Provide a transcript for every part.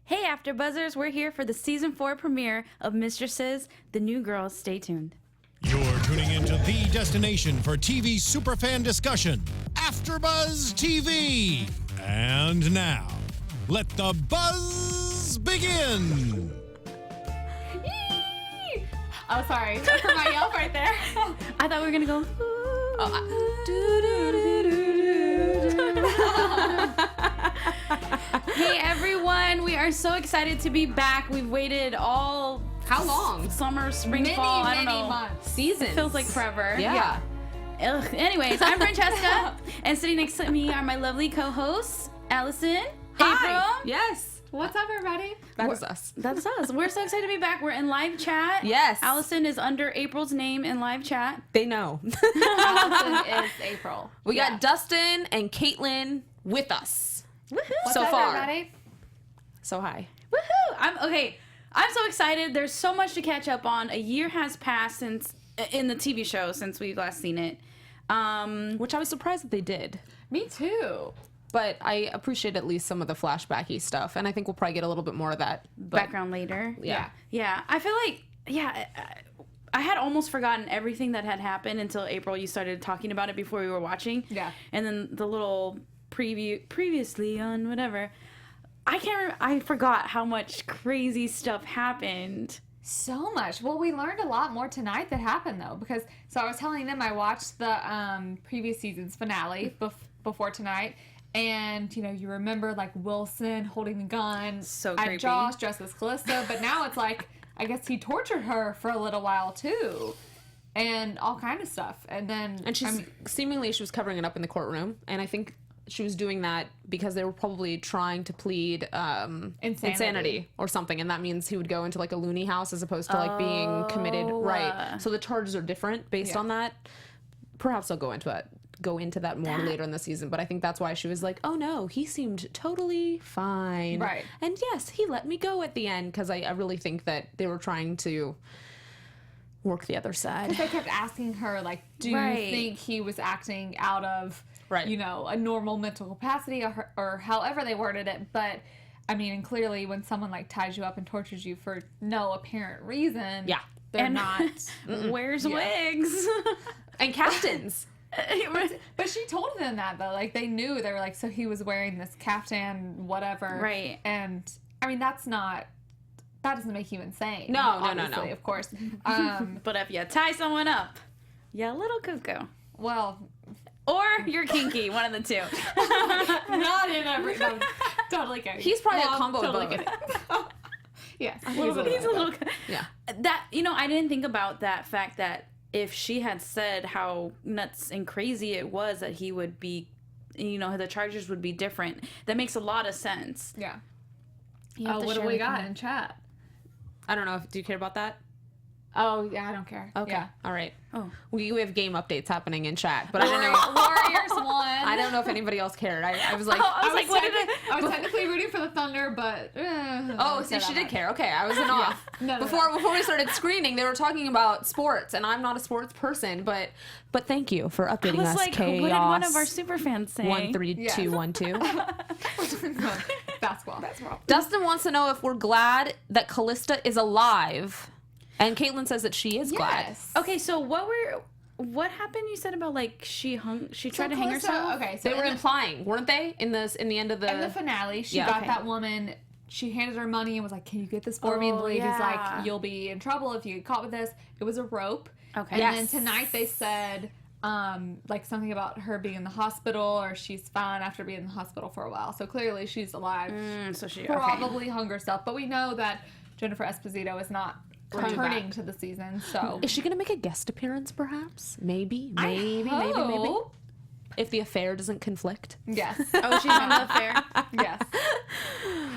Hey AfterBuzzers, we're here for the Season 4 premiere of Mistresses, The New Girls. Stay tuned. You're tuning into the destination for TV superfan discussion, AfterBuzz TV. And now, let the buzz begin. Yee! Oh, sorry for my yelp right there. I thought we were going to go... Hey everyone, we are so excited to be back. We've waited all... How long? Summer, spring, fall, I don't know. Months. Seasons. It feels like forever. Yeah. Ugh. Anyways, I'm Francesca, and sitting next to me are my lovely co-hosts, Alison, April. Yes. What's up, everybody? That is us. That's us. We're so excited to be back. We're in live chat. Yes. Allison is under April's name in live chat. They know. Allison is April. We got Dustin and Caitlin with us. Woohoo! What's So up, far. everybody? So hi. Woohoo! I'm so excited. There's so much to catch up on. A year has passed since in the TV show since we've last seen it. Which I was surprised that they did. Me too. But I appreciate at least some of the flashbacky stuff. And I think we'll probably get a little bit more of that. But Background later. Yeah. Yeah. I feel like, I had almost forgotten everything that had happened until April, you started talking about it before we were watching. Yeah. And then the little previously on whatever. I forgot how much crazy stuff happened. So much. Well, we learned a lot more tonight that happened, though, because, so I was telling them I watched the previous season's finale before tonight, and, you know, you remember, like, Wilson holding the gun So at creepy. Josh dressed as Calista, but now it's like, I guess he tortured her for a little while, too, and all kind of stuff, and then... And she's seemingly she was covering it up in the courtroom. And I think she was doing that because they were probably trying to plead insanity or something. And that means he would go into like a loony house as opposed to like being committed. Right. So the charges are different based on that. Perhaps they'll go into that more later in the season, but I think that's why she was like, oh no, he seemed totally fine. Right. And yes, he let me go at the end, because I really think that they were trying to work the other side. They kept asking her, like, do you think he was acting out of, you know, a normal mental capacity or however they worded it. But, I mean, and clearly when someone, like, ties you up and tortures you for no apparent reason, they're not... Wears wigs. And captains. But she told them that, though. Like, they knew. They were like, so he was wearing this caftan, whatever. Right. And, I mean, that doesn't make you insane. No, obviously, of course. But if you tie someone up, you're a little cuckoo. Well... Or you're kinky, one of the two. Not in every... No, totally kidding. He's probably a combo totally of both. kidding. Yes. He's a little... Yeah. That, you know, I didn't think about that fact that if she had said how nuts and crazy it was that he would be, you know, the charges would be different. That makes a lot of sense. Yeah. Oh, what do we got in chat? I don't know. Do you care about that? Oh, yeah, I don't care. Okay. Yeah. All right. Oh. We have game updates happening in chat, but I don't know. Warriors won. I don't know if anybody else cared. I was like, I was technically rooting for the Thunder, but... oh, see, she did care. Okay, I was in off. No, before we started screening, they were talking about sports, and I'm not a sports person, but thank you for updating I was us, like, Chaos. what did one of our super fans say? 13212. Basketball. Dustin wants to know if we're glad that Calista is alive. And Caitlin says that she is glad. Yes. Okay, so what happened? You said about like she tried to hang herself. Okay, so They were implying, weren't they, in the end of the... in the finale, she got that woman. She handed her money and was like, "Can you get this for me?" And the lady's like, "You'll be in trouble if you get caught with this." It was a rope. Okay. And then tonight they said, like something about her being in the hospital, or she's fine after being in the hospital for a while. So clearly she's alive. So she probably hung herself. But we know that Jennifer Esposito is not returning to the season. So Is she going to make a guest appearance, perhaps? Maybe. maybe. If the affair doesn't conflict. Yes. Oh, she's on the affair. Yes.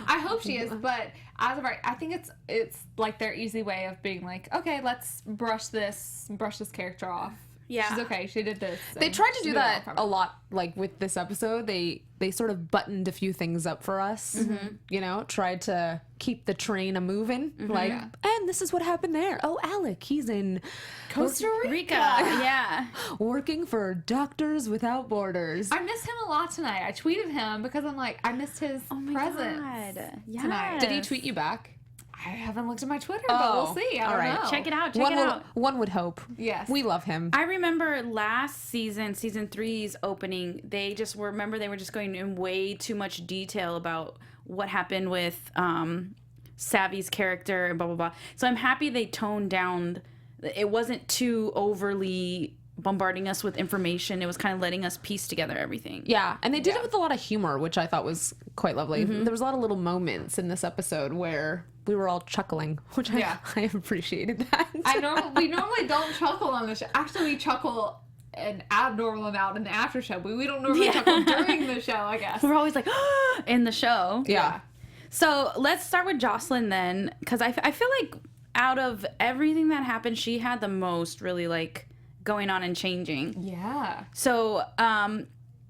I hope she is, but as of right, I think it's like their easy way of being like, okay, let's brush this character off. Yeah. She's okay. She did this. They tried to do that a lot, like with this episode. They sort of buttoned a few things up for us. You know, tried to keep the train a moving. Like, and this is what happened there. Oh, Alec, he's in Costa Rica. Yeah. working for Doctors Without Borders. I missed him a lot tonight. I tweeted him because I'm like, I missed his presence tonight. Did he tweet you back? I haven't looked at my Twitter, but we'll see. I don't know. Check it out. One would hope. Yes. We love him. I remember last season 3's opening, they were just going in way too much detail about what happened with Savvy's character and blah, blah, blah. So I'm happy they toned down. It wasn't too overly bombarding us with information. It was kind of letting us piece together everything. Yeah, and they did it with a lot of humor, which I thought was quite lovely. There was a lot of little moments in this episode where we were all chuckling, which I appreciated that. We normally don't chuckle on the show. Actually, we chuckle an abnormal amount in the after show, but we don't normally chuckle during the show, I guess. We're always like, in the show. Yeah. So let's start with Josslyn then, because I feel like out of everything that happened, she had the most really like going on and changing. Yeah. So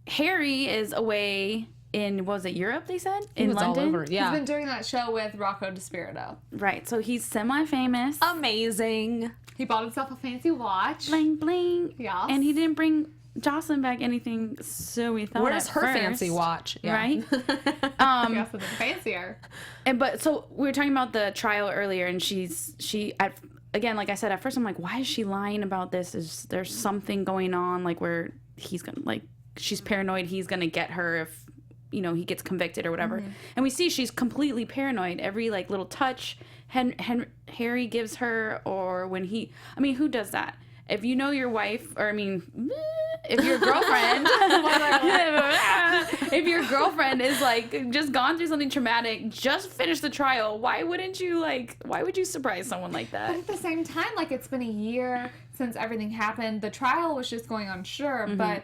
Harry is away in, what was it, Europe, they said? In London? All over, He's been doing that show with Rocco DiSpirito. Right, so he's semi-famous. Amazing. He bought himself a fancy watch. Bling, bling. Yeah. And he didn't bring Josslyn back anything, so we thought Where's her fancy watch? Yeah. Right? She also did fancier. But so we were talking about the trial earlier, and again, like I said, at first I'm like, why is she lying about this? Is there something going on, like where he's gonna, like, she's paranoid he's gonna get her if, you know, he gets convicted or whatever. And we see she's completely paranoid. Every like little touch Harry gives her, or when who does that? If you know your wife, or if your girlfriend, if your girlfriend is like just gone through something traumatic, just finished the trial, why would you surprise someone like that? But at the same time, like, it's been a year since everything happened. The trial was just going on, sure, but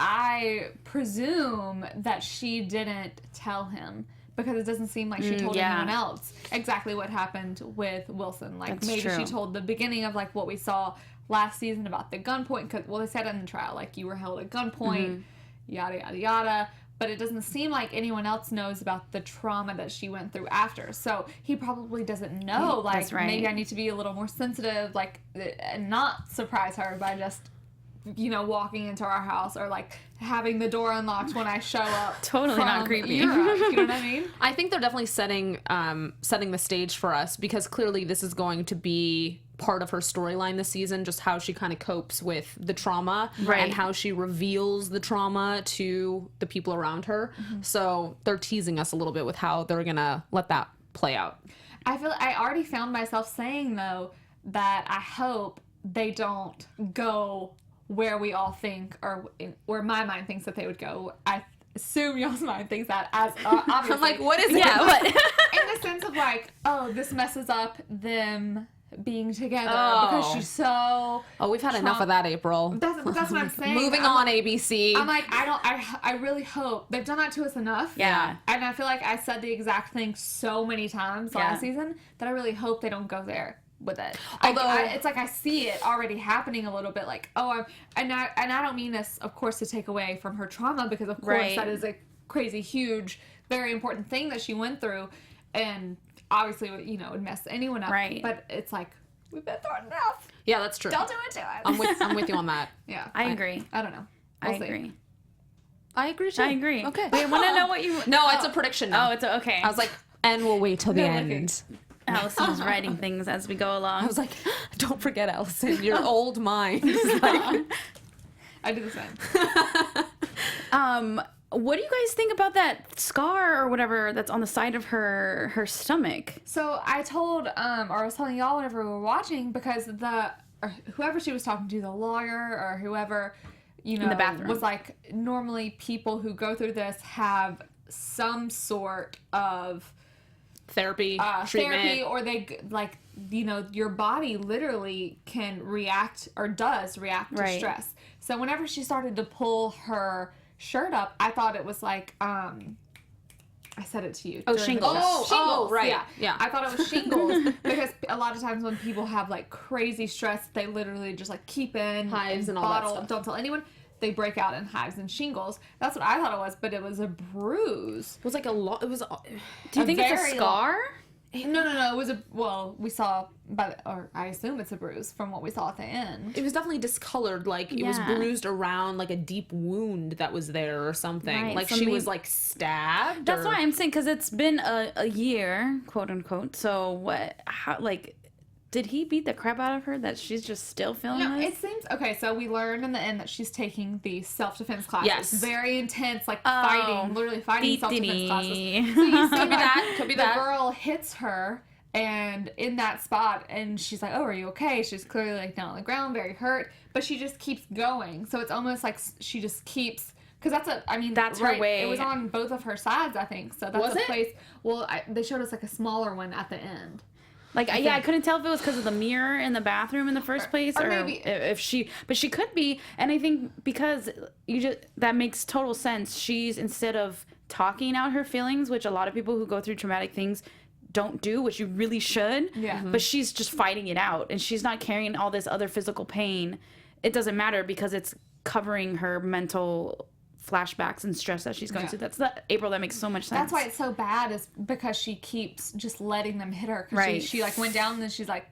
I presume that she didn't tell him, because it doesn't seem like she told anyone else exactly what happened with Wilson. Like, maybe she told the beginning of like what we saw last season about the gunpoint, because, well, they said it in the trial, like, you were held at gunpoint, yada yada yada. But it doesn't seem like anyone else knows about the trauma that she went through after. So he probably doesn't know. Like, that's right. Maybe I need to be a little more sensitive, like, and not surprise her by just, you know, walking into our house, or like having the door unlocked when I show up. Totally not creepy. Europe, you know what I mean? I think they're definitely setting the stage for us, because clearly this is going to be part of her storyline this season, just how she kind of copes with the trauma, and how she reveals the trauma to the people around her. So they're teasing us a little bit with how they're gonna let that play out. I already found myself saying, though, that I hope they don't go where we all think, or where my mind thinks that they would go. I assume y'all's mind thinks that, as obviously. I'm like, what is it? Yeah, what? In the sense of like, oh, this messes up them being together because she's so. Oh, we've had enough of that, April. That's what I'm saying. Moving on, ABC. I'm like, I really hope they've done that to us enough. Yeah. And I feel like I said the exact thing so many times last season that I really hope they don't go there with it. Although it's like I see it already happening a little bit, like, I don't mean this, of course, to take away from her trauma, because of course that is a crazy, huge, very important thing that she went through, and obviously, you know, it would mess anyone up. Right. But it's like, we've been through enough. Yeah, that's true. Don't do it to us. I'm with you on that. Yeah. I agree. I don't know. I agree. I agree too. I agree. Okay. Wait, I want to know what you. No, it's a prediction now. Oh, it's okay. I was like, and we'll wait till the end. Allison's writing things as we go along. I was like, don't forget, Allison, your old mind. Like, I do the same. What do you guys think about that scar or whatever that's on the side of her stomach? So I told, or I was telling y'all whenever we were watching, because whoever she was talking to, the lawyer or whoever, you know, in the bathroom, was like, normally people who go through this have some sort of therapy, treatment, or they, like, you know, your body literally can react, or does react to stress. So whenever she started to pull her shirt up, I thought it was like I said it to you. Oh, during the shingles. show. Oh, right. Yeah. Yeah. I thought it was shingles because a lot of times when people have like crazy stress, they literally just like keep in Hives and all that bottle, stuff. don't tell anyone. They break out in hives and shingles. That's what I thought it was, but it was a bruise. It was like a lot. It was. Do you think it's a very scar? No. It was we saw, or I assume it's a bruise from what we saw at the end. It was definitely discolored, like it was Yeah. bruised around like a deep wound that was there or something. Right, Like so she maybe- was like stabbed. That's or... why I'm saying, because it's been a year, quote unquote. So what? How? Like, did he beat the crap out of her that she's just still feeling No, this? it seems okay. So we learned in the end that she's taking the self-defense classes. Yes. Very intense, like Oh. fighting, literally fighting self-defense Dee-dee-dee. classes. So you see Could be that. Could be the that. girl hits her, and in that spot, and she's like, "Oh, are you okay?" She's clearly like down on the ground, very hurt, but she just keeps going. So it's almost like she just keeps. Because That's her way. It was on both of her sides, I think. So that's Was a it? place. Well, they showed us like a smaller one at the end. Like, I couldn't tell if it was because of the mirror in the bathroom in the first place, or or maybe- if she, but she could be. And I think because that makes total sense. She's, instead of talking out her feelings, which a lot of people who go through traumatic things don't do, which you really should. Yeah. But she's just fighting it out, and she's not carrying all this other physical pain. It doesn't matter because it's covering her mental flashbacks and stress that she's going Yeah. through. That's the April. That makes so much sense. That's why it's so bad, is because she keeps just letting them hit her. 'Cause Right. She like went down and then she's like,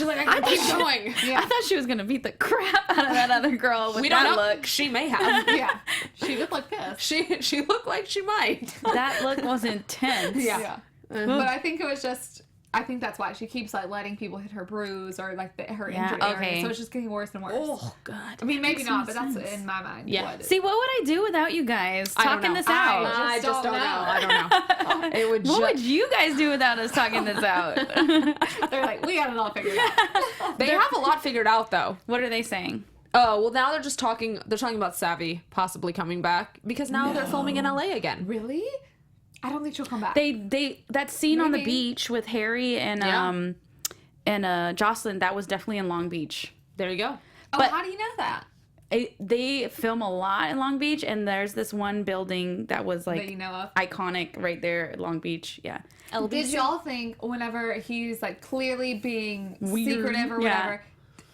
I can keep going. Yeah. I thought she was gonna beat the crap out of that other girl with We that don't know. look. She may have. yeah, she did look pissed. She looked like she might. That look was intense. Yeah. But I think it was just, I think that's why she keeps like letting people hit her bruise or like her Yeah, injured area. okay. So it's just getting worse and worse. Oh God. I mean, maybe Makes not, no but that's sense. in my mind. Yeah. What it is. See, what would I do without you guys I don't talking know. this out? I I just don't know. I don't know. It would. What would you guys do without us talking this out? They're like, we got it all figured out. They have a lot figured out though. What are they saying? Oh well, now they're just talking. They're talking about Savvy possibly coming back because now they're filming in LA again. Really? I don't think she'll come back. They that scene on the Maybe. beach with Harry and Yeah. Josslyn, that was definitely in Long Beach. There you go. oh, but- how do you know that? They film a lot in Long Beach, and there's this one building that was That like you know of? iconic right there at Long Beach. Yeah. Did y'all think whenever he's like clearly being Weird. secretive or Yeah.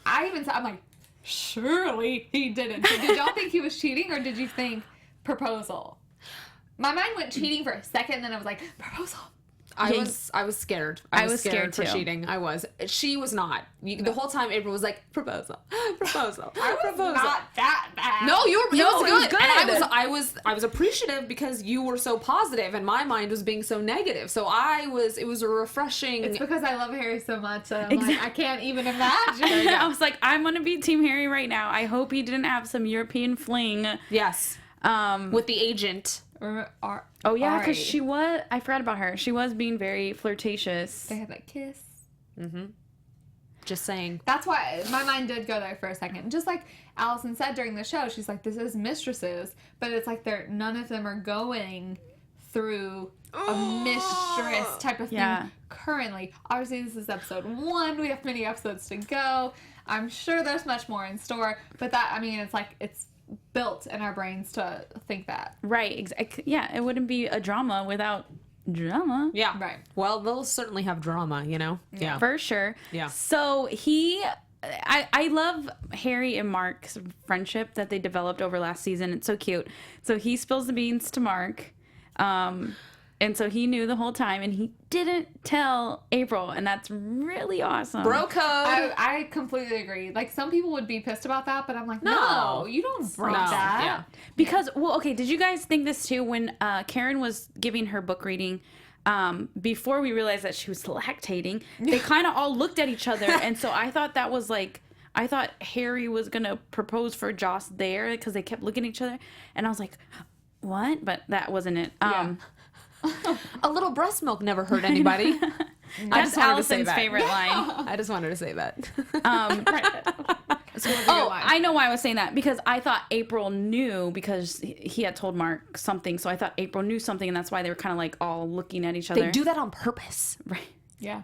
whatever, I'm like, surely he didn't. So did y'all think he was cheating or did you think proposal? My mind went cheating for a second, then I was like, proposal. I was scared. I was scared for too. cheating. I was. She was not. The whole time April was like proposal, proposal, I was proposal. not that bad. No, you were. No, it it was was good. And good. I was appreciative because you were so positive, and my mind was being so negative. So it was a refreshing. It's because I love Harry so much. And I'm like, I can't even imagine. I was like, I'm gonna be Team Harry right now. I hope he didn't have some European fling. Yes, with the agent. Oh yeah, Ari. because she was. I forgot about her. She was being very flirtatious. They had that kiss. Just saying. That's why my mind did go there for a second. Just like Alison said during the show, she's like, this is Mistresses, but it's like none of them are going through a mistress type of thing Yeah. currently. Obviously, this is episode 1. We have many episodes to go. I'm sure there's much more in store, but it's like, it's built in our brains to think that. Right. Yeah. It wouldn't be a drama without drama. Yeah. Right. Well, they'll certainly have drama, you know? Yeah. For sure. Yeah. So I love Harry and Mark's friendship that they developed over last season. It's so cute. So he spills the beans to Mark. And so he knew the whole time, and he didn't tell April, and that's really awesome. Bro code. I completely agree. Like, some people would be pissed about that, but I'm like, no, you don't break No. that. Yeah. Because, well, okay, did you guys think this too when Karen was giving her book reading? Before we realized that she was lactating, they kind of all looked at each other, and so I thought that was like, I thought Harry was gonna propose for Joss there because they kept looking at each other, and I was like, what? But that wasn't it. A little breast milk never hurt anybody. That's Alison's that. favorite line. I just wanted to say that. Oh, I know why I was saying that, because I thought April knew, because he had told Mark something, so I thought April knew something, and that's why they were kind of like all looking at each other. They do that on purpose. Right. Yeah.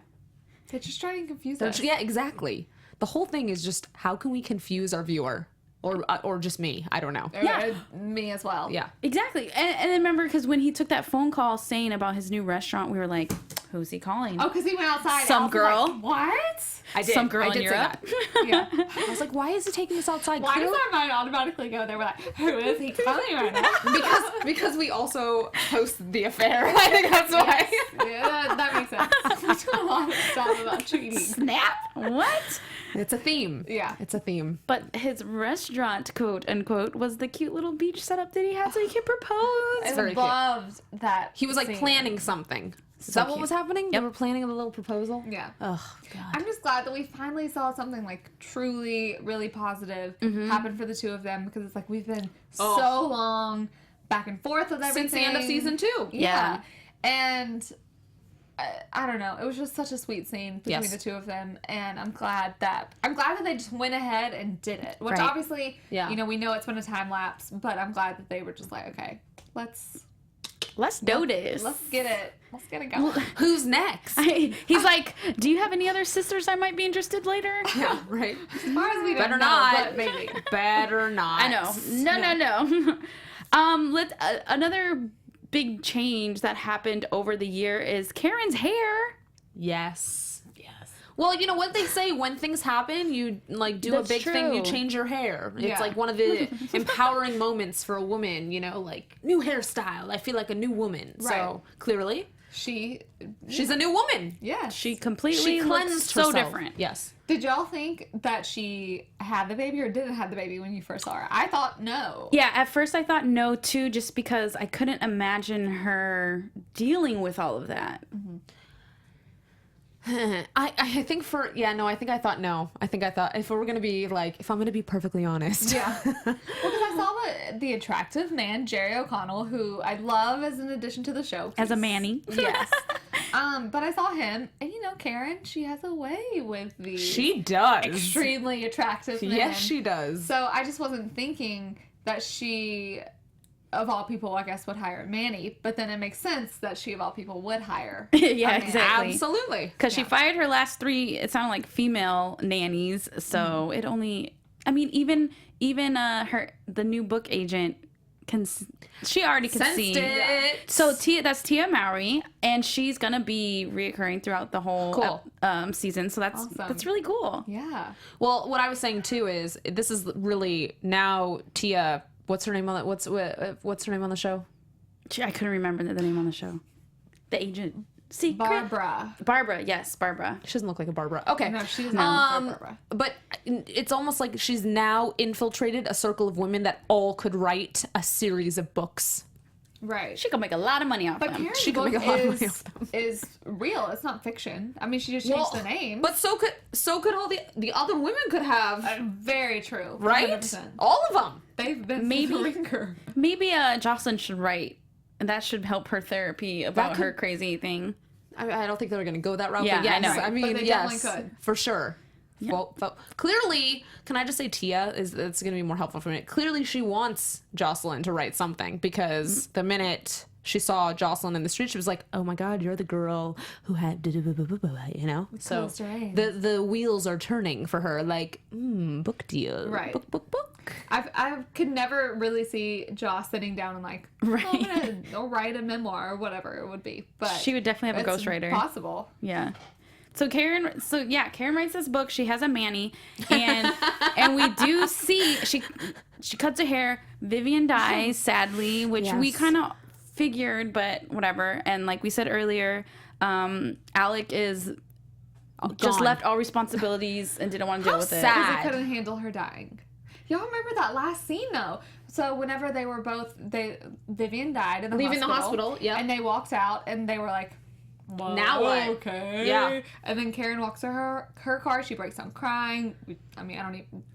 They're just trying to confuse They're us. Yeah, exactly. The whole thing is just, how can we confuse our viewer? or just me. I don't know. Yeah. Me as well. Yeah. Exactly. And then remember, because when he took that phone call saying about his new restaurant, we were like, who's he calling? Oh, because he went outside. Some girl. Like, what? I did. Some girl I did in say Europe. that. Yeah. I was like, why is he taking us outside? Why does our mind automatically go there? We're like, who is he calling right now? because we also host The Affair. I think that's why. Yeah, that makes sense. We do a lot of stuff about cheating. Snap. What? It's a theme. Yeah. It's a theme. But his restaurant, quote unquote, was the cute little beach setup that he had so he could propose. I very cute. loved that. He was like scene. planning something. Is So that what cute. was happening? They were planning a little proposal? Yeah. Oh, God. I'm just glad that we finally saw something like truly, really positive happen for the two of them, because it's like we've been so long back and forth with everything. Since the end of season 2. Yeah. And I don't know. It was just such a sweet scene between Yes. the two of them, and I'm glad that they just went ahead and did it. Which Right. obviously, Yeah. you know, we know it's been a time lapse, but I'm glad that they were just like, okay, let's do this. let's get it going. Who's next? He's like, do you have any other sisters I might be interested later? Yeah, right. As far as we Better don't know, not. but maybe. Better not. I know. No. Let's another big change that happened over the year is Karen's hair. Yes. Well, you know what they say, when things happen, you like do That's a big thing, you true. change your hair. It's Yeah. like one of the empowering moments for a woman, you know, like new hairstyle. I feel like a new woman. Right. So clearly, She's a new woman. yeah. She completely She looks cleansed so herself. different. Yes. Did y'all think that she had the baby or didn't have the baby when you first saw her? I thought no. Yeah, at first I thought no too, just because I couldn't imagine her dealing with all of that. I think I think I thought no. I think I thought if we're gonna be like, if I'm gonna be perfectly honest. Yeah. Well, because I saw the attractive man, Jerry O'Connell, who I love as an addition to the show. As a Manny. Yes. But I saw him, and you know, Karen, she has a way with the She does. extremely attractive men. Yes, she does. So I just wasn't thinking that she, of all people, I guess, would hire Manny. But then it makes sense that she, of all people, would hire. Yeah, a man. exactly. Absolutely. Because she fired her last 3, it sounded like female nannies. So it only, I mean, even the new book agent she already can Sensed see. it. So that's Tia Mowry, and she's gonna be reoccurring throughout the whole season. So that's Awesome. really cool. Yeah. Well, what I was saying too is this is really now Tia. What's her name on what's her name on the show? I couldn't remember the name on the show. The agent. Secret. Barbara, yes, Barbara. She doesn't look like a Barbara. Okay. No, she's not Barbara. But it's almost like she's now infiltrated a circle of women that all could write a series of books. Right. She could make a lot of money off But them. Karen's She could book make a lot of money off them. is real. It's not fiction. I mean, she just changed the name. But so could all the other women could have, very true. right? 100%. All of them. They've been Maybe- through the ringer. Maybe Josslyn should write, and that should help her therapy about her could- crazy thing. I don't think they're going to go that route. Yeah, but yes, I know. I mean, But they yes, definitely could. for sure. Well, clearly, can I just say Tia it's going to be more helpful for me. Clearly, she wants Josselyn to write something because the minute she saw Josselyn in the street, she was like, "Oh my God, you're the girl who had," you know. So closed her eyes. the wheels are turning for her. Like, book deal, Right. Book. I could never really see Joss sitting down and like, Right. oh, I'm gonna write a memoir or whatever it would be. But She would definitely have a it's ghostwriter. Possible. Yeah. So Karen writes this book. She has a Manny, and we do see she cuts her hair. Vivian dies sadly, which we Yes. kind of figured, but whatever. And like we said earlier, Alec is just Gone. left all responsibilities and didn't want to deal with it. sad. Because he couldn't handle her dying. Y'all remember that last scene though? So whenever they were Vivian died in the Leaving the hospital. hospital, yeah. And they walked out and they were like, well, Now what? Okay. Yeah. And then Karen walks to her car. She breaks down crying.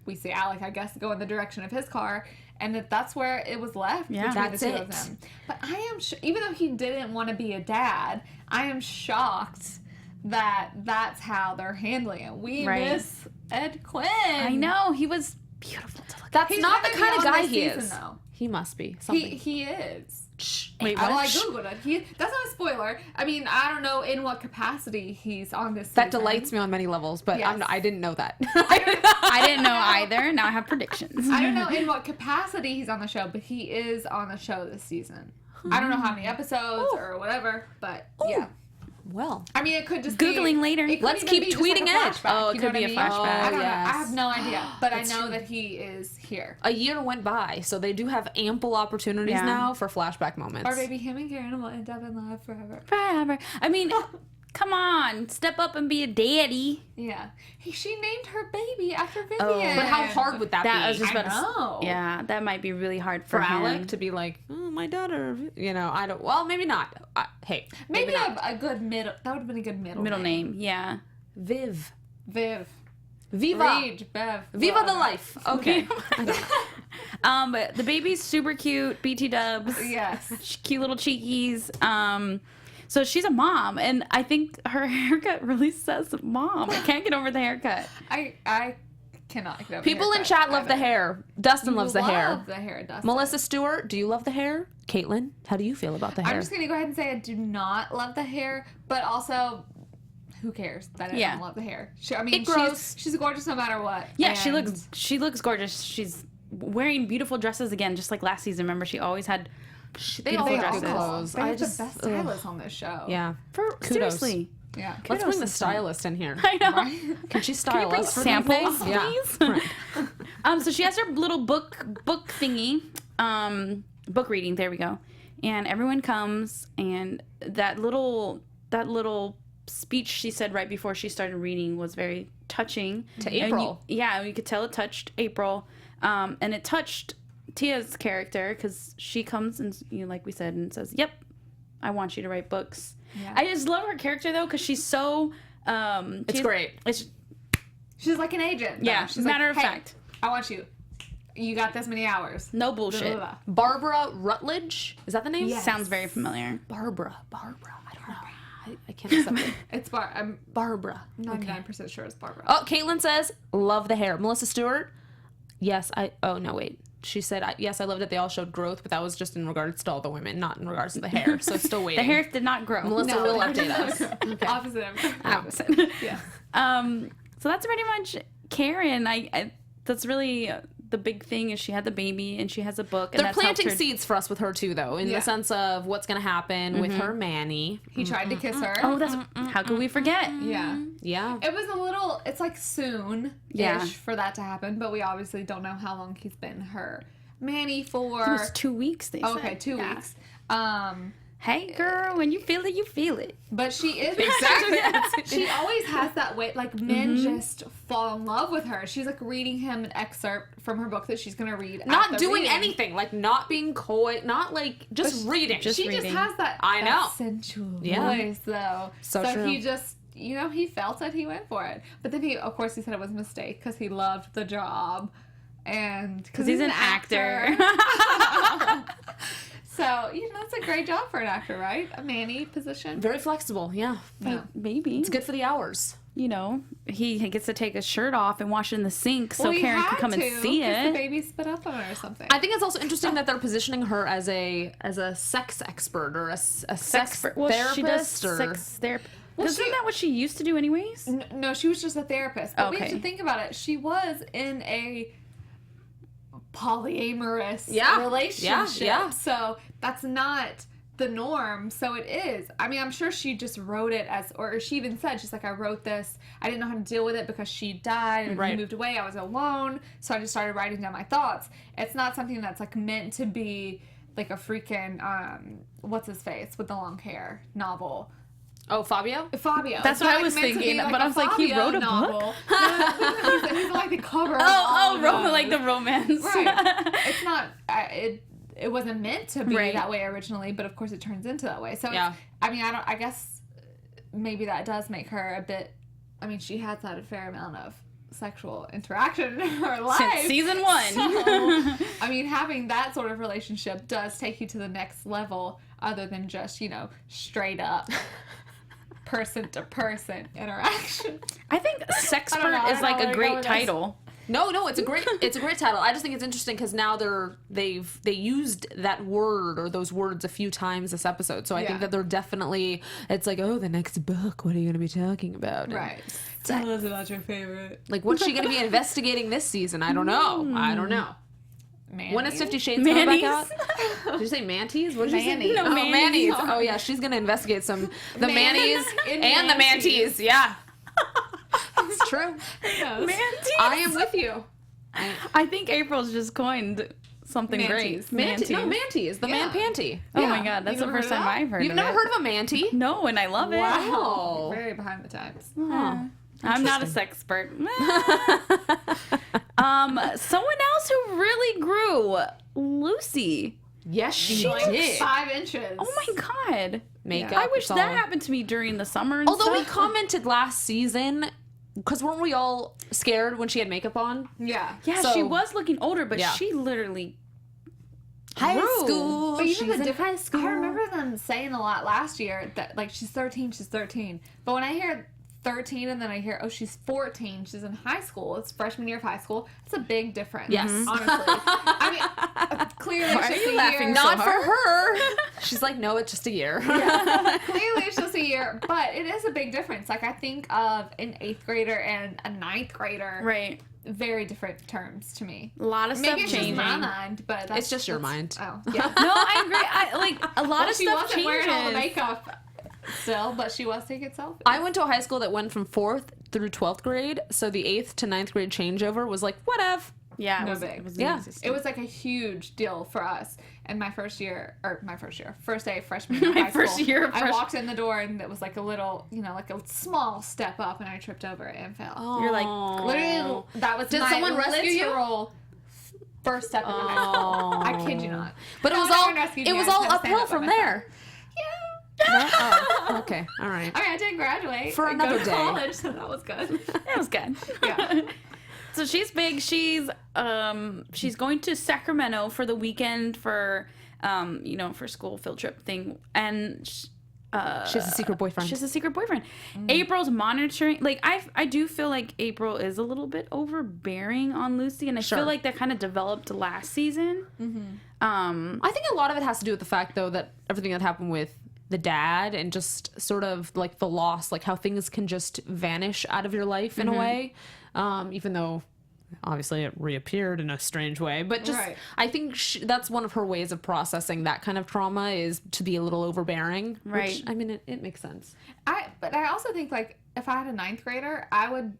We see Alec, I guess, go in the direction of his car. And that's where it was left Yeah. between That's the two it. of them. But I am, even though he didn't want to be a dad, I am shocked that that's how they're handling it. We Right. miss Ed Quinn. I know, he was beautiful to look at. That's He's not the gonna be kind of on guy this he season, is. though. He must be something. He is. Shh. Wait, I what? Googled it. That's not a spoiler. I mean, I don't know in what capacity he's on this That season. delights me on many levels, but Yes. I didn't know that. I didn't know either. Now I have predictions. I don't know in what capacity he's on the show, but he is on the show this season. I don't know how many episodes or whatever, but yeah. Well, I mean, it could just Googling be, later. It could Let's even keep be just tweeting like a it. flashback, Oh, it you could know be what a I mean? flashback. I don't know. yes. I have no idea, but I know that he is here. a year went by, so they do have ample opportunities Yeah. now for flashback moments. Or maybe him and Karen will end up in love forever. Forever. I mean, come on, step up and be a daddy. Yeah. She named her baby after Vivian. Oh. But how hard would that That be? was just I about to know. Yeah, that might be really hard for for him. Alec to be like, oh, my daughter, you know, I don't, well, maybe not. Hey, Maybe not. a good middle. That would have been a good middle Name, yeah. Viv. Viv. Viva. Rage, Bev. Viva the whatever. life. Okay. But the baby's super cute, BT dubs. Yes. Cute little cheekies. So she's a mom, and I think her haircut really says mom. I can't get over the haircut. I cannot get over People in haircut chat love the either. hair. Dustin loves the hair. Love the hair, Dustin. Melissa Stewart, do you love the hair? Caitlin, how do you feel about the hair? I'm just gonna go ahead and say I do not love the hair, but also, who cares that I Yeah. don't love the hair? I mean, It grows. she's gorgeous no matter what. Yeah, and she looks gorgeous. She's wearing beautiful dresses again, just like last season. Remember, she always had they all beautiful have dresses. good clothes. They I have just, the best stylists on this show. yeah. Kudos. Kudos. Seriously. Yeah. Let's Kudos bring the to them. stylist in here. I know. Right? Can she style Bring us for samples, something? Yeah. please. Right. So she has her little book thingy, book reading. There we go. And everyone comes, and that little speech she said right before she started reading was very touching To And April. you could tell it touched April, and it touched Tia's character because she comes and like we said and says, "Yep, I want you to write books." Yeah. I just love her character though because she's so. It's great. She's like an agent. though. Yeah, She's matter like, of hey, fact. I want you. You got this many hours. No Blah, bullshit. blah, blah. Barbara Rutledge? Is that the name? Yes. Sounds very familiar. Barbara. I don't know. I can't accept it. It's I'm Barbara. 99% sure it's Barbara. Oh, Caitlin says, love the hair. Melissa Stewart? Yes, oh, no, wait. She said, yes, I loved it. They all showed growth, but that was just in regards to all the women, not in regards to the hair. So still waiting. The hair did not grow. Melissa No, will the hair update does us. not grow. Okay. Opposite of Opposite. Yeah. So that's pretty much Karen. I that's really the big thing is she had the baby and she has a book. And They're that's helped planting her. seeds for us with her, too, though, in Yeah. the sense of what's going to happen with her Manny. He tried to kiss her. Oh, that's how could we forget? Yeah. Yeah. It was a little, it's like soon-ish Yeah. for that to happen, but we obviously don't know how long he's been her Manny for. It was 2 weeks. They said. Okay, 2 Yeah. weeks. Hey, girl, when you feel it, you feel it. But she is exactly. She always has that way. Like men just fall in love with her. She's like reading him an excerpt from her book that she's gonna read. Not at the doing reading. anything. Like, not being coy. Not, like, just reading. just She reading. just has that. I that know. sensual Yeah. voice though. So true. he just. He felt it. He went for it. But then he said it was a mistake because he loved the job, and because he's an actor. So it's a great job for an actor, right? A Manny position. Very flexible, yeah. Yeah. Maybe. It's good for the hours. He gets to take his shirt off and wash it in the sink so Well, he Karen had can come and to, see 'cause it. The baby spit up on her or something. I think it's also interesting that they're positioning her as a sex expert or a sex therapist. She does or sex therapy. Well, Isn't she- that what she used to do anyways? No, she was just a therapist. But we have Okay. to think about it. She was in a polyamorous Yeah. relationship. Yeah. So that's not the norm. So it is. I mean, I'm sure she just wrote it or she even said, she's like, I wrote this. I didn't know how to deal with it because she died and Right. he moved away. I was alone. So I just started writing down my thoughts. It's not something that's like meant to be like a freaking, what's his face with the long hair novel. Oh, Fabio? Fabio. That's It's what not, I was meant to be thinking, like but a I was like, he Fabio wrote a book? novel. He's like the cover. of Oh, all of them. like the romance. Right. It's not. It wasn't meant to be Right. that way originally, but of course it turns into that way. So Yeah. I guess maybe that does make her a bit. I mean, she has had a fair amount of sexual interaction in her life Since season 1. So, I mean, having that sort of relationship does take you to the next level, other than just straight up person to person interaction. I think I don't know, sexpert I is don't like know where a to go great with this. title. No, it's a great title. I just think it's interesting because now they used that word or those words a few times this episode. So I think that they're definitely, it's like, oh, the next book, what are you going to be talking about? Right. Tell us about your favorite. Like, what's she going to be investigating this season? I don't know. Manties. When is 50 Shades coming back out? Did you say manties? What did you say? No, manties. Oh yeah, she's gonna investigate the manties and the manties. Yeah, it's true. Yes. Manties. I am with you. I think April's just coined something Manties. great. Manties. The man panty. Oh my god, that's the never first heard of time that? I've heard You've of never it. heard of a manty? No, and I love it. Wow. Very behind the times. Huh. I'm not a sexpert. Someone else who really grew, Lucy. Yes, she Like did. 5 inches. Oh my god. Makeup. I wish it's all- that happened to me during the summer. And Although we stuff. commented last season, because weren't we all scared when she had makeup on? Yeah. Yeah, So- she was looking older, but Yeah. she literally High grew. school. But you She's know the in difference. high school. I remember them saying a lot last year that like she's 13. But when I hear 13 and then I hear, oh, she's 14, she's in high school, it's freshman year of high school, it's a big difference. Yes. Honestly. I mean, clearly Why it's are just you a laughing year. so Not hard? for her. She's like, no, it's just a year. Clearly it's just a year, but it is a big difference. Like I think of an 8th grader and a 9th grader. right. Very different terms to me. A lot of stuff Maybe it's just changing. my mind, but that's It's just your mind. Oh, yeah. No, I agree. I like a lot Well, of she stuff wasn't changes. wearing all the makeup still, but she was taking selfies. I went to a high school that went from 4th through 12th grade, so the 8th to 9th grade changeover was like, whatever. Yeah, No it was, big. it was Yeah. non-existent. It was like a huge deal for us. And first day of freshman year of My high first school, year of I walked in the door and it was like a little, like a small step up, and I tripped over it and fell. You're like, Literally, that was Did my someone rescue you? literal first step into high school. I kid you not. But No, it was no all one rescued me. I just all had to stand uphill up by from myself. there. Yeah. Oh, okay, all right. I mean, I did graduate For and go another to day. college, so that was good. that was good. Yeah. So she's big. She's going to Sacramento for the weekend for for school field trip thing, and She has a secret boyfriend. she has a secret boyfriend. April's monitoring. Like I do feel like April is a little bit overbearing on Lucy, and I Sure. feel like that kind of developed last season. I think a lot of it has to do with the fact, though, that everything that happened with the dad and just sort of like the loss, like how things can just vanish out of your life in a way, even though obviously it reappeared in a strange way. But just, Right. I think that's one of her ways of processing that kind of trauma is to be a little overbearing. Right. Which, I mean, it makes sense. But I also think like if I had a 9th grader, I would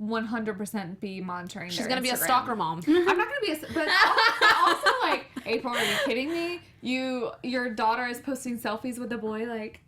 100% be monitoring. She's going to be a stalker mom. I'm not gonna be but also like, April, are you kidding me? Your daughter is posting selfies with a boy, like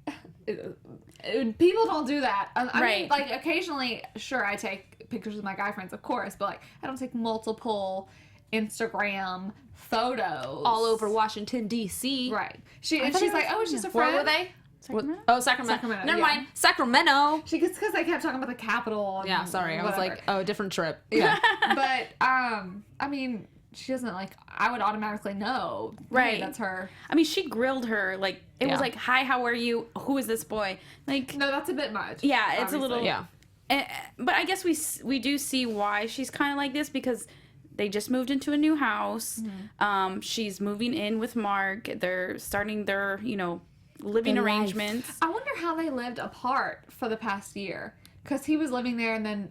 people don't do that. I mean, Right. like occasionally, sure, I take pictures with my guy friends, of course, but like I don't take multiple Instagram photos All over Washington, D.C. Right. She's like, oh, it's just a friend. Where were they? Sacramento? Oh, Sacramento. Sacramento, Never yeah. mind. Sacramento. Because I kept talking about the Capitol. And Yeah, sorry. I was whatever. like, oh, different trip. Yeah. But I mean, she doesn't like. I would automatically know. Hey, Right. that's her. I mean, she grilled her. Like it Yeah. was like, "Hi, how are you? Who is this boy?" Like, No, that's a bit much. yeah, it's obviously. a little. Yeah. But I guess we do see why she's kind of like this, because they just moved into a new house. She's moving in with Mark. They're starting their living Their life. arrangements. I wonder how they lived apart for the past year. Because he was living there, and then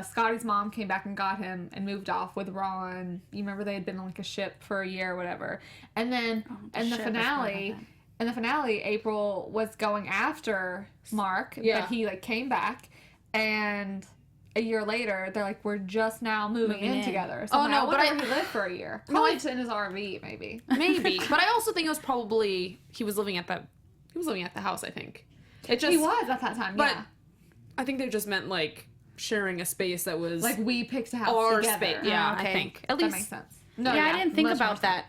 Scotty's mom came back and got him and moved off with Ron. You remember they had been on like a ship for a year or whatever. And then in the ship, I forgot about finale, April was going after Mark, Yeah. but he like came back, and a year later they're like, we're just now moving in together. So Oh, no, but he lived for a year. Probably in his RV, maybe. Maybe. But I also think it was probably he was living at the house, I think. It just He was at that time, But yeah. I think they just meant like sharing a space that was Like we picked a house our together. space. Yeah, okay. I think. At That least makes sense. No, Yeah, I didn't think much more about that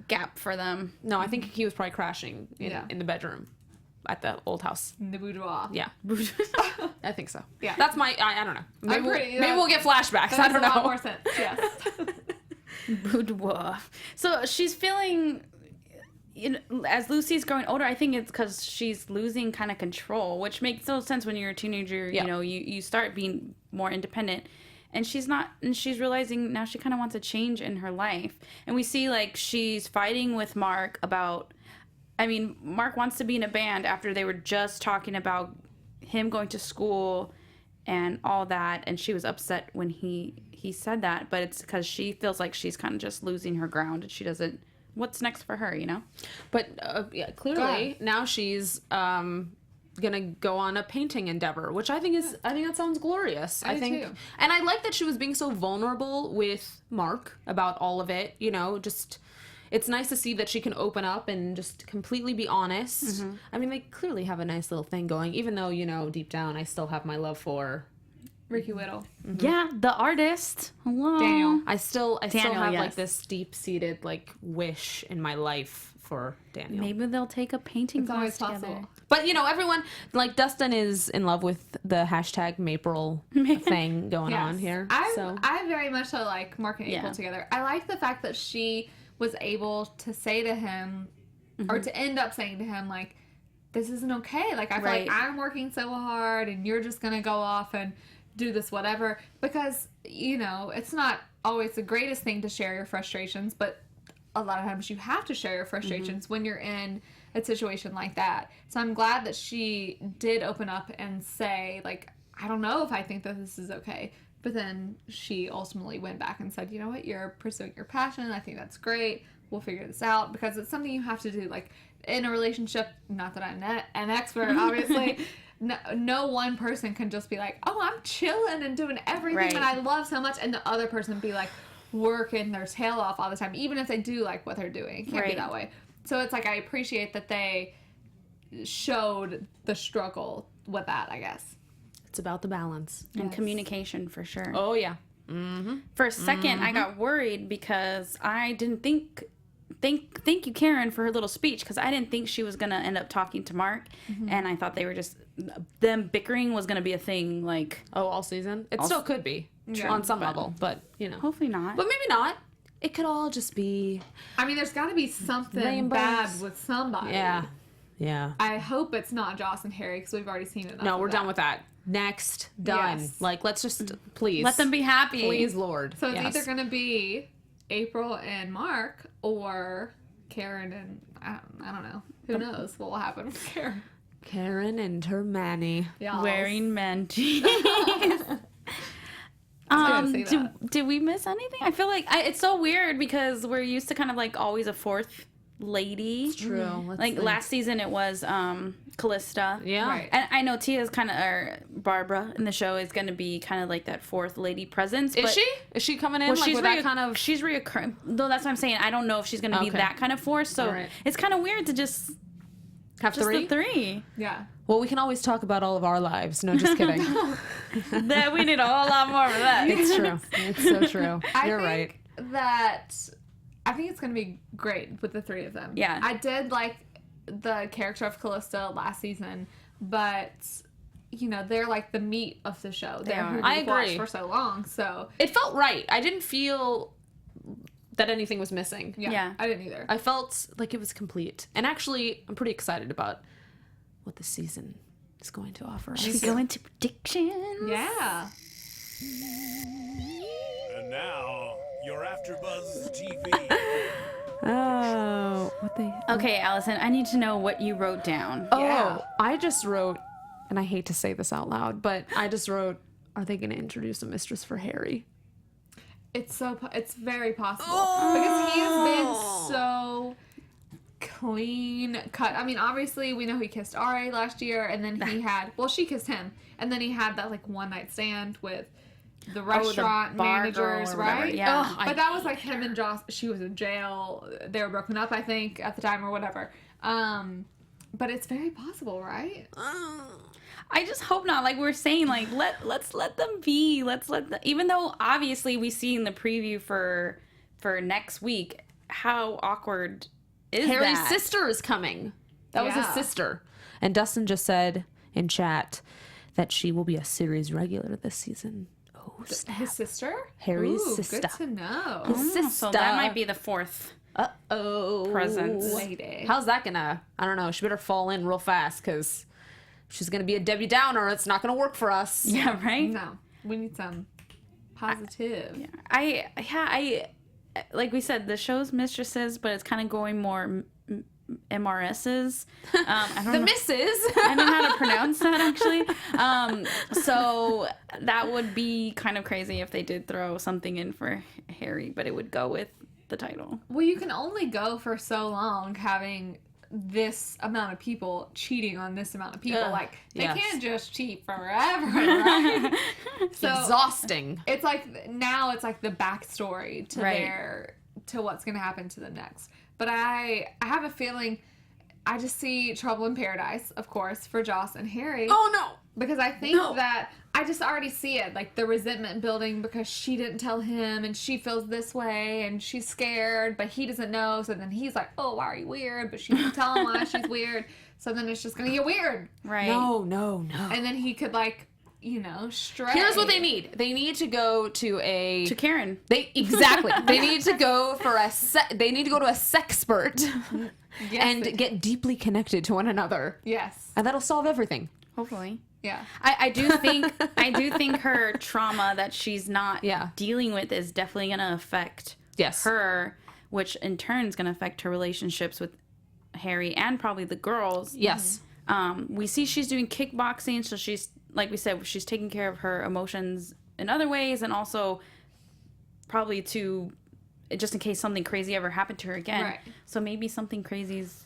gap for them. No, I think he was probably crashing Yeah. in the bedroom at the old house. in the boudoir. Yeah. I think so. Yeah. That's my I don't know. Maybe, pretty- maybe we'll get flashbacks. I That don't makes a lot know. more sense. Yes. Boudoir. So she's feeling, as Lucy's growing older, I think it's because she's losing kind of control, which makes no sense when you're a teenager. Yeah. You start being more independent. and she's realizing now she kind of wants a change in her life. And we see like she's fighting with Mark about, I mean, Mark wants to be in a band after they were just talking about him going to school and all that, and she was upset when he said that, but it's because she feels like she's kind of just losing her ground, and she doesn't, what's next for her, you know? But clearly now she's gonna go on a painting endeavor, which I think that sounds glorious. I think too. And I like that she was being so vulnerable with Mark about all of it, you know, just it's nice to see that she can open up and just completely be honest. Mm-hmm. I mean, they clearly have a nice little thing going, even though, you know, deep down I still have my love for Ricky Whittle. Mm-hmm. Yeah, the artist. Hello. Daniel. I still have like this deep-seated like wish in my life for Daniel. Maybe they'll take a painting class together. Possible. But, you know, everyone, like, Dustin is in love with the hashtag Maple thing going on here. I very much so like Mark and April together. I like the fact that she was able to say to him, or to end up saying to him, like, this isn't okay. Like, I feel like I'm working so hard, and you're just going to go off and do this whatever. Because, you know, it's not always the greatest thing to share your frustrations, but a lot of times you have to share your frustrations when you're in a situation like that. So I'm glad that she did open up and say, like, I don't know if I think that this is okay. But then she ultimately went back and said, you know what, you're pursuing your passion. I think that's great. We'll figure this out, because it's something you have to do. Like, in a relationship, not that I'm an expert, obviously, no one person can just be like, oh, I'm chilling and doing everything that I love so much, and the other person be like working their tail off all the time, even if they do like what they're doing. It can't be that way. So it's like, I appreciate that they showed the struggle with that, I guess. It's about the balance. And communication, for sure. Oh, yeah. Mm-hmm. For a second, I got worried because I didn't thank you, Karen, for her little speech, because I didn't think she was going to end up talking to Mark, and I thought they were just, them bickering was going to be a thing, like... Oh, all season? It still could be, on some level, but, you know. Hopefully not. But maybe not. It could all just be... I mean, there's got to be something bad with somebody. Yeah. Yeah. I hope it's not Joss and Harry, because we've already seen it. No, we're done with that. Next. Done. Yes. Like, let's just, please. Let them be happy. Please, Lord. So it's either going to be April and Mark, or Karen and, I don't know. Who knows what will happen with Karen. Karen and her Manny. Wearing mentees. Did we miss anything? I feel like it's so weird because we're used to kind of like always a fourth lady. It's true. Like last season it was Callista. Yeah. Right. And I know Tia's kind of, or Barbara in the show is going to be kind of like that fourth lady presence. Is she? Is she coming in like with that kind of... She's reoccurring. Though that's what I'm saying. I don't know if she's going to be that kind of force. So it's kind of weird to just... Have the three. Yeah. Well, we can always talk about all of our lives. No, just kidding. That we need a whole lot more of that. It's true. It's so true. You're right. I think it's going to be great with the three of them. Yeah. I did like the character of Callista last season, but, you know, they're like the meat of the show. They're who we've watched for so long, so... It felt right. I didn't feel that anything was missing. Yeah. I didn't either. I felt like it was complete. And actually, I'm pretty excited about what this season is going to offer us. Should we go into predictions? Yeah. And now, your AfterBuzz TV. Oh, what they... Okay, Allison, I need to know what you wrote down. Oh, I just wrote, and I hate to say this out loud, but I just wrote, are they going to introduce a mistress for Harry? It's very possible. Because he has been so clean cut. I mean, obviously, we know he kissed Ari last year, and then he had, well, she kissed him, and then he had that, like, one-night stand with the restaurant managers, right? Yeah. But that was, like, him and Joss. She was in jail. They were broken up, I think, at the time, or whatever. But it's very possible, right? I just hope not. Like we're saying, like let's let them be. Let's let them, even though obviously we see in the preview for next week how awkward is Harry's that? sister is coming. That was his sister. And Dustin just said in chat that she will be a series regular this season. Oh, snap. His sister? Harry's sister. Good to know. His sister. So that might be the fourth presence. Lady. How's that gonna? I don't know. She better fall in real fast because she's gonna be a Debbie Downer. It's not gonna work for us. Yeah, right? No. We need some Positive. Yeah. I like we said, the show's Mistresses, but it's kind of going more MRSs. I don't know. Misses. I don't know how to pronounce that actually. So that would be kind of crazy if they did throw something in for Harry, but it would go with the title. Well, you can only go for so long having this amount of people cheating on this amount of people. Like, they can't just cheat forever, right? So exhausting. It's like, now it's like the backstory to to what's going to happen to the next. But I have a feeling, I just see trouble in paradise, of course, for Joss and Harry. Oh, no. Because I think that I just already see it, like the resentment building because she didn't tell him and she feels this way and she's scared, but he doesn't know. So then he's like, oh, why are you weird? But she didn't tell him why she's weird. So then it's just going to get weird. Right. No. And then he could, like, you know, stray. Here's what they need. They need to go to Karen. Exactly. They need to go for they need to go to a sexpert and get deeply connected to one another. Yes. And that'll solve everything. Hopefully. Yeah. I do think her trauma that she's not dealing with is definitely going to affect her, which in turn is going to affect her relationships with Harry and probably the girls. Yes. We see she's doing kickboxing, so she's, like we said, she's taking care of her emotions in other ways, and also probably just in case something crazy ever happened to her again. Right. So maybe something crazy's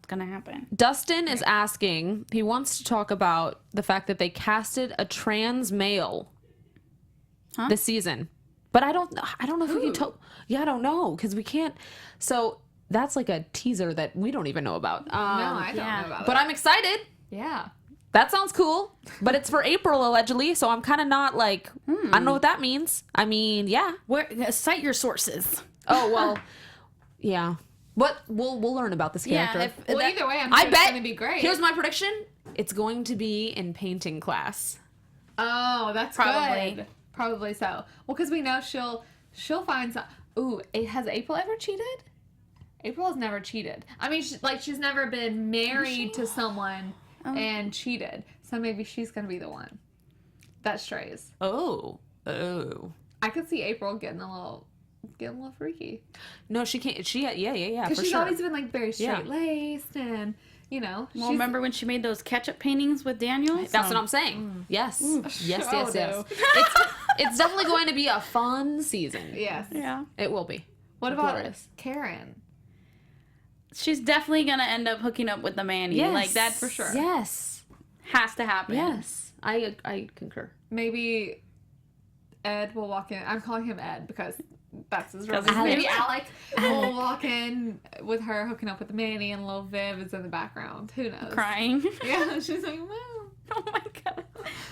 gonna happen. Dustin is asking, he wants to talk about the fact that they casted a trans male this season. But I don't know if we can tell. Yeah, I don't know, because we can't. So that's like a teaser that we don't even know about. No, I don't know about it. But I'm excited. Yeah. That sounds cool. But it's for April, allegedly, so I'm kind of not like, I don't know what that means. I mean, yeah. Cite your sources. Oh, well, yeah. But we'll learn about this character. Either way, I'm sure it's going to be great. Here's my prediction. It's going to be in painting class. Oh, that's Probably. good. Probably so. Well, because we know she'll find some. Ooh, has April ever cheated? April has never cheated. I mean, she's never been married to someone and cheated. So maybe she's going to be the one that strays. Oh. I could see April getting a little freaky. No, she can't. Yeah. Because she's always been like very straight laced and, you know. Well, remember when she made those ketchup paintings with Daniel? That's what I'm saying. Yes. Yes. No. It's definitely going to be a fun season. Yes. Yeah. It will be. What about Glorious. Karen? She's definitely gonna end up hooking up with the Manny. Yes. Like that for sure. Yes. Has to happen. Yes. I concur. Maybe Ed will walk in. I'm calling him Ed because that's his real Because name. his Maybe name. Alec will walk in with her hooking up with Manny and little Viv is in the background. Who knows? Crying. Yeah, she's like, wow. Oh my god.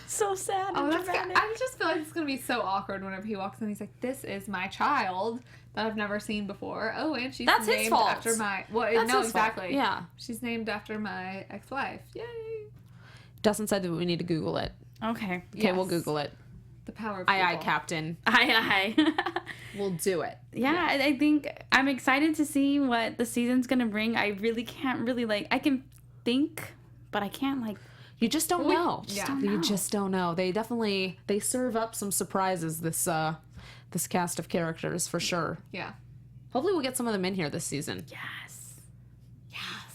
So sad. Oh, and that's good. dramatic. I just feel like it's going to be so awkward whenever he walks in. He's like, this is my child that I've never seen before. Oh, and she's That's his named fault. after my... Well, That's no, his fault. exactly. Yeah. She's named after my ex-wife. Yay. Dustin said that we need to Google it. Okay. Okay, we'll Yes. Google it. The power of Aye, Google. Captain. Aye. We'll do it. Yeah, I think I'm excited to see what the season's gonna bring. I really can't I can think, but I can't You just don't know. You just don't know. They serve up some surprises, this cast of characters, for sure. Yeah. Hopefully we'll get some of them in here this season. Yes.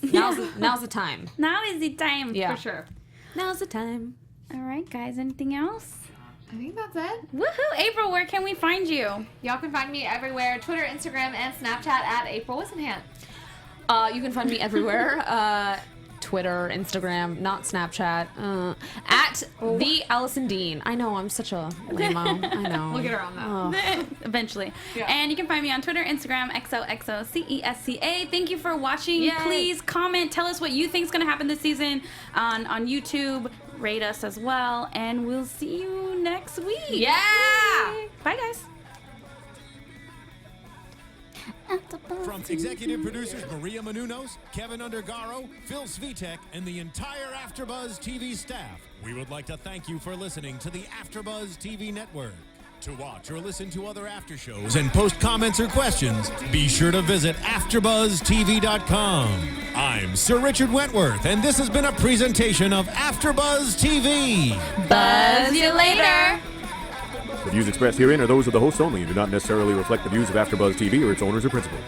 Now's the time. Now is the time. Yeah. For sure. Now's the time. All right, guys. Anything else? I think that's it. Woohoo! April, where can we find you? Y'all can find me everywhere. Twitter, Instagram, and Snapchat at April Whisenhant. You can find me everywhere. Twitter, Instagram, not Snapchat. At the Alison Dean. I know, I'm such a lame-o. I know. We'll get her on that. Eventually. Yeah. And you can find me on Twitter, Instagram, XOXOCESCA. Thank you for watching. Yay. Please comment. Tell us what you think is going to happen this season on YouTube. Rate us as well. And we'll see you next week. Yeah! Bye, guys. From executive producers Maria Menounos, Kevin Undergaro, Phil Svitek, and the entire AfterBuzz TV staff, we would like to thank you for listening to the AfterBuzz TV network. To watch or listen to other after shows and post comments or questions, be sure to visit AfterBuzzTV.com. I'm Sir Richard Wentworth, and this has been a presentation of AfterBuzz TV. Buzz you later. The views expressed herein are those of the hosts only and do not necessarily reflect the views of AfterBuzz TV or its owners or principals.